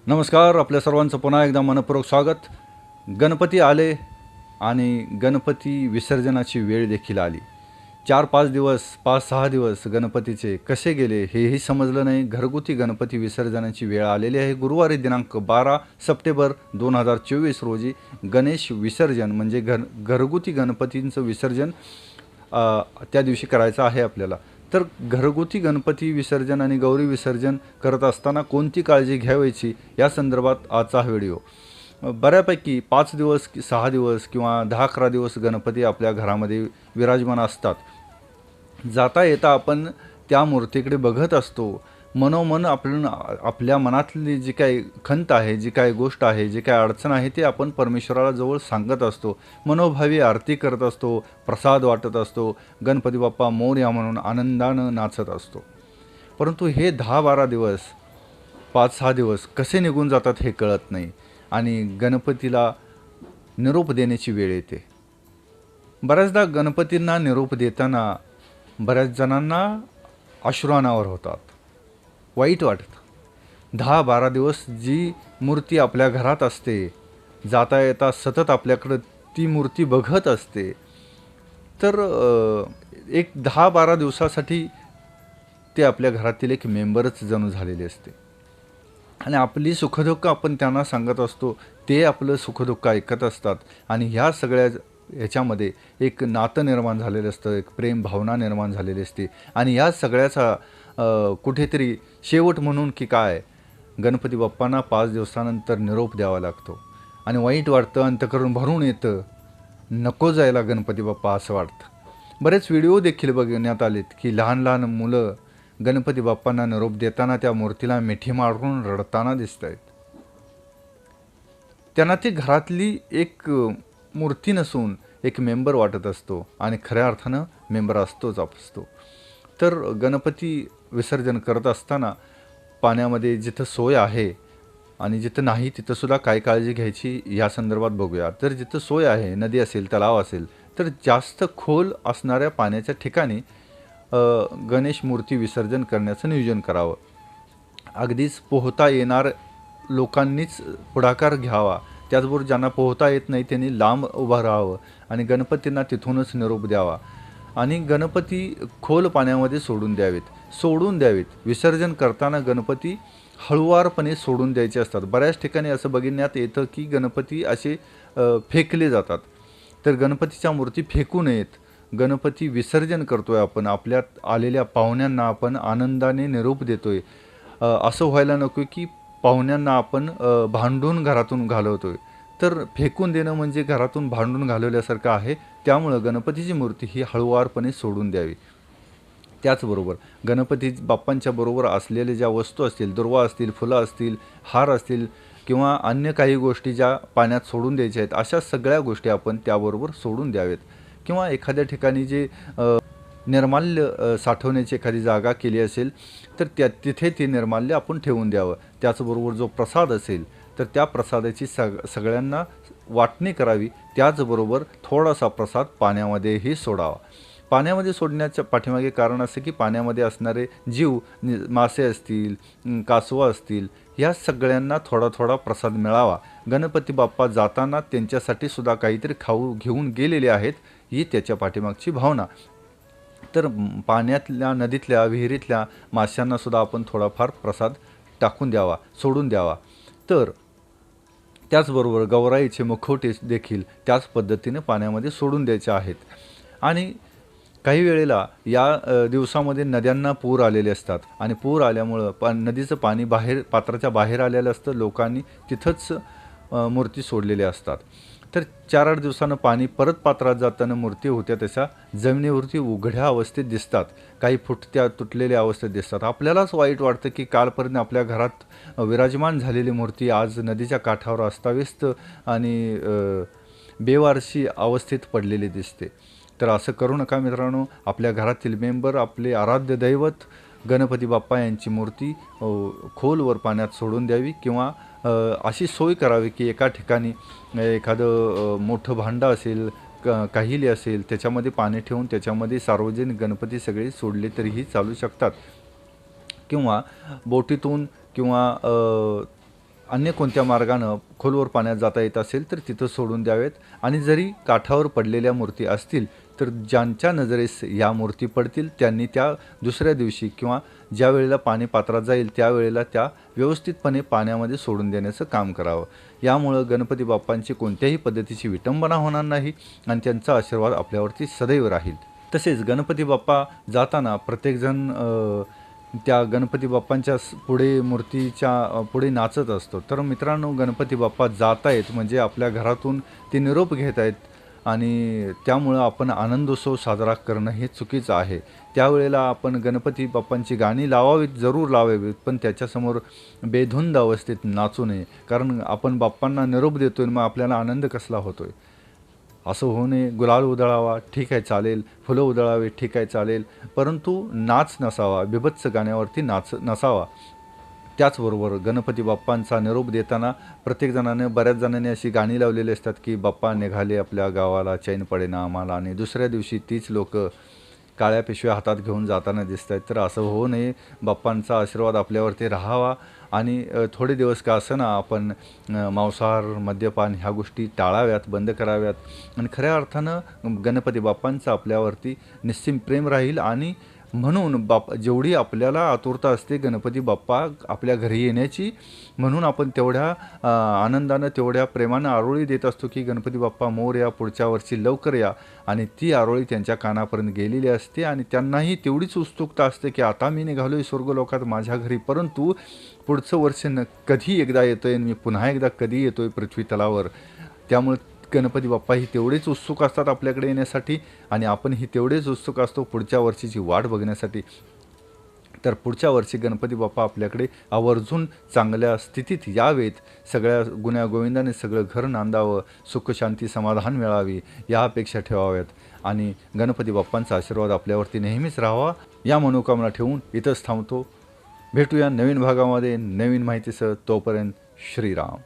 नमस्कार. आपल्या सर्वांचं पुन्हा एकदा मनपूर्वक स्वागत. गणपती आले आणि गणपती विसर्जनाची वेळ देखील आली. 4-5 दिवस, 5-6 दिवस गणपतीचे कसे गेले हेही समजलं नाही. घरगुती गणपती विसर्जनाची वेळ आलेली आहे. गुरुवारी दिनांक 12 सप्टेंबर 2024 रोजी गणेश विसर्जन म्हणजे घरगुती गणपतींचं विसर्जन त्या दिवशी करायचं आहे आपल्याला. तर घरगुती गणपती विसर्जन आणि गौरी विसर्जन करत असताना कोणती काळजी घ्यावयाची या संदर्भात आजचा हा व्हिडिओ. बऱ्यापैकी 5 दिवस 6 दिवस किंवा 10-11 दिवस गणपती आपल्या घरामध्ये विराजमान असतात. जाता येता आपण त्या मूर्तीकडे बघत असतो. मनोमन आपल्या मनातली जी काही खंत आहे, जी काही गोष्ट आहे, जी काही अडचण आहे ते आपण परमेश्वराला जवळ सांगत असतो. मनोभावी आरती करत असतो, प्रसाद वाटत असतो, गणपती बाप्पा मोरया म्हणून आनंदानं नाचत असतो. परंतु हे 10-12 दिवस, 5-6 दिवस कसे निघून जातात हे कळत नाही आणि गणपतीला निरोप देण्याची वेळ येते. बऱ्याचदा गणपतींना निरोप देताना बऱ्याच जणांना अश्रू अनावर होतात, वाईट वाटतं. 10-12 दिवस जी मूर्ती आपल्या घरात असते, जाता येता सतत आपल्याकडं ती मूर्ती बघत असते, तर एक 10-12 दिवसासाठी ते आपल्या घरातील एक मेंबरच जणू झालेले असते आणि आपली सुखदुःख आपण त्यांना सांगत असतो. ते आपलं सुखदुःख ऐकत असतात आणि ह्या सगळ्या ह्याच्यामध्ये एक नातं निर्माण झालेलं असतं, एक प्रेम भावना निर्माण झालेली असते आणि ह्या सगळ्याचा कुठेतरी शेवट म्हणून की काय, गणपती बाप्पांना 5 दिवसानंतर निरोप द्यावा लागतो आणि वाईट वाटतं, अंतःकरण भरून येतं, नको जायला गणपती बाप्पा असं वाटतं. बरेच व्हिडिओ देखील बघण्यात आलेत की लहान लहान मुलं गणपती बाप्पांना निरोप देताना त्या मूर्तीला मिठी मारून रडताना दिसत आहेत. त्यांना ती घरातली एक मूर्ती नसून एक मेंबर वाटत असतो आणि खऱ्या अर्थानं मेंबर असतोच असतो. तर गणपती विसर्जन करत असताना पाण्यामध्ये जिथं सोय आहे आणि जिथं नाही तिथंसुद्धा काय काळजी घ्यायची या संदर्भात बघूया. तर जिथं सोय आहे, नदी असेल, तलाव असेल, तर जास्त खोल असणाऱ्या पाण्याच्या ठिकाणी गणेश मूर्ती विसर्जन करण्याचं नियोजन करावं. अगदीच पोहता येणार लोकांनीच पुढाकार घ्यावा. त्याचबरोबर ज्यांना पोहता येत नाही त्यांनी लांब उभं राहावं आणि गणपतींना तिथूनच निरोप द्यावा आणि गणपती खोल पाण्यामध्ये सोडून द्यावेत. विसर्जन करताना गणपती हळुवारपणे सोडून द्यायचे असतात. बऱ्याच ठिकाणी असं बघण्यात येतं की गणपती असे फेकले जातात. तर गणपतीच्या मूर्ती फेकू नयेत. गणपती विसर्जन करतोय आपण, आपल्यात आलेल्या पाहुण्यांना आपण आनंदाने निरोप देतोय. असं व्हायला नको की पाहुण्यांना आपण भांडून घरातून घालवतोय. तर फेकून देणं म्हणजे घरातून भांडून घालवल्यासारखं आहे. त्यामुळं गणपतीची मूर्ती ही हळुवारपणे सोडून द्यावी. त्याचबरोबर गणपती बाप्पांच्या बरोबर असलेल्या ज्या वस्तू असतील, दुर्वा असतील, फुलं असतील, हार असतील किंवा अन्य काही गोष्टी ज्या पाण्यात सोडून द्यायच्या आहेत, अशा सगळ्या गोष्टी आपण त्याबरोबर सोडून द्यावेत. किंवा एखाद्या ठिकाणी जे निर्माल्य साठवण्याची एखादी जागा केली असेल तर तिथे ते निर्माल्य आपण ठेवून द्यावं. त्याचबरोबर जो प्रसाद असेल तर त्या प्रसादाची सगळ्यांना वाटणी करावी. त्याचबरोबर थोडासा प्रसाद पाण्यामध्येही सोडावा. पाण्यामध्ये सोडण्याच्या पाठीमागे कारण असं की पाण्यामध्ये असणारे जीव, मासे असतील, कासवं असतील, ह्या सगळ्यांना थोडा थोडा प्रसाद मिळावा. गणपती बाप्पा जाताना त्यांच्यासाठी सुद्धा काहीतरी खाऊ घेऊन गेलेले आहेत, ही त्याच्या पाठीमागची भावना. तर पाण्यातल्या, नदीतल्या, विहिरीतल्या माशांनासुद्धा आपण थोडाफार प्रसाद टाकून द्यावा, सोडून द्यावा. तर त्याचबरोबर गौराईचे मुखवटे देखील त्याच पद्धतीने पाण्यामध्ये सोडून द्यायचे आहेत. आणि काही वेळेला या दिवसामध्ये नद्यांना पूर आलेले असतात आणि पूर आल्यामुळं नदीचं पाणी पात्राच्या बाहेर आलेलं असतं. लोकांनी तिथंच मूर्ती सोडलेल्या असतात. तर 4-8 दिवसानं पाणी परत पात्रात जाताना मूर्ती होत्या तशा जमिनीवरती उघड्या अवस्थेत दिसतात, काही फुटत्या तुटलेल्या अवस्थेत दिसतात. आपल्यालाच वाईट वाटतं की कालपर्यंत आपल्या घरात विराजमान झालेली मूर्ती आज नदीच्या काठावर अस्ताव्यस्त आणि बेवारशी अवस्थेत पडलेली दिसते. तर असं करू नका मित्रांनो. आपल्या घरातील मेंबर, आपले आराध्य दैवत गणपती बाप्पा यांची मूर्ती खोलवर पाण्यात सोडून द्यावी किंवा अशी सोय करावी की एका ठिकाणी एखादं मोठं भांडं असेल, काहिली असेल, त्याच्यामध्ये पाणी ठेवून त्याच्यामध्ये सार्वजनिक गणपती सगळे सोडले तरीही चालू शकतात. किंवा बोटीतून किंवा अन्य कोणत्या मार्गानं खोलवर पाण्यात जाता येत असेल तर तिथं सोडून द्यावेत. आणि जरी काठावर पडलेल्या मूर्ती असतील तर ज्यांच्या नजरेस या मूर्ती पडतील त्यांनी त्या दुसऱ्या दिवशी किंवा ज्या वेळेला पाणी पात्रात जाईल त्यावेळेला त्या व्यवस्थितपणे पाण्यामध्ये सोडून देण्याचं काम करावं. यामुळं गणपती बाप्पांची कोणत्याही पद्धतीची विटंबना होणार नाही आणि त्यांचा आशीर्वाद आपल्यावरती सदैव राहील. तसेच गणपती बाप्पा जाताना प्रत्येकजण त्या गणपती बाप्पांच्या पुढे मूर्तीच्या पुढे नाचत असतो. तर मित्रांनो, गणपती बाप्पा जात आहेत म्हणजे आपल्या घरातून ते निरोप घेत आहेत आणि त्यामुळं आपण आनंदोत्सव साजरा करणं हे चुकीचं आहे. त्यावेळेला आपण गणपती बाप्पांची गाणी लावावीत, जरूर लावावीत, पण त्याच्यासमोर बेधुंद अवस्थेत नाचू नये. कारण आपण बाप्पांना निरोप देतोय, मग आपल्याला आनंद कसला होतोय? असं होऊ नये. गुलाल उधळावा, ठीक आहे चालेल, फुलं उधळावे, ठीक आहे चालेल, परंतु नाच नसावा, बिभत्स गाण्यावरती नसावा. त्याचबरोबर गणपती बाप्पांचा निरोप देताना बऱ्याच जणांनी अशी गाणी लावलेली असतात की बाप्पा निघाले आपल्या गावाला, चैन पडेना आम्हाला, आणि दुसऱ्या दिवशी तीच लोक काळ्या पिशव्या हातात घेऊन जाताना दिसत आहेत. तर असं होऊ नये. बाप्पांचा आशीर्वाद आपल्यावरती राहावा आणि थोडे दिवस का असेना आपण मांसाहार, मद्यपान ह्या गोष्टी टाळाव्यात, बंद कराव्यात. आणि खऱ्या अर्थानं गणपती बाप्पांचं आपल्यावरती निस्सीम प्रेम राहील. आणि म्हणून जेवढी आपल्याला आतुरता असते गणपती बाप्पा आपल्या घरी येण्याची, म्हणून आपण तेवढ्या आनंदानं, तेवढ्या प्रेमानं आरोळी देत असतो की गणपती बाप्पा मोरया, पुढच्या वर्षी लवकर या. आणि ती आरोळी त्यांच्या कानापर्यंत गेलेली असते आणि त्यांनाही तेवढीच उत्सुकता असते की आता मी निघालो आहे स्वर्गलोकात माझ्या घरी, परंतु पुढचं वर्ष कधी एकदा येतं आहे, मी पुन्हा एकदा कधी येतो आहे पृथ्वी तलावर. त्यामुळे गणपती बाप्पाही तेवढेच उत्सुक असतात आपल्याकडे येण्यासाठी आणि आपणही तेवढेच उत्सुक असतो पुढच्या वर्षीची वाट बघण्यासाठी. तर पुढच्या वर्षी गणपती बाप्पा आपल्याकडे आवर्जून चांगल्या स्थितीत यावेत, सगळ्या गुण्यागोविंदाने सगळं घर नांदावं, सुख शांती समाधान मिळावी या अपेक्षा ठेवाव्यात आणि गणपती बाप्पांचा आशीर्वाद आपल्यावरती नेहमीच राहावा या मनोकामना ठेवून इथंच थांबतो. भेटूया नवीन भागामध्ये नवीन माहितीसह. तोपर्यंत श्रीराम.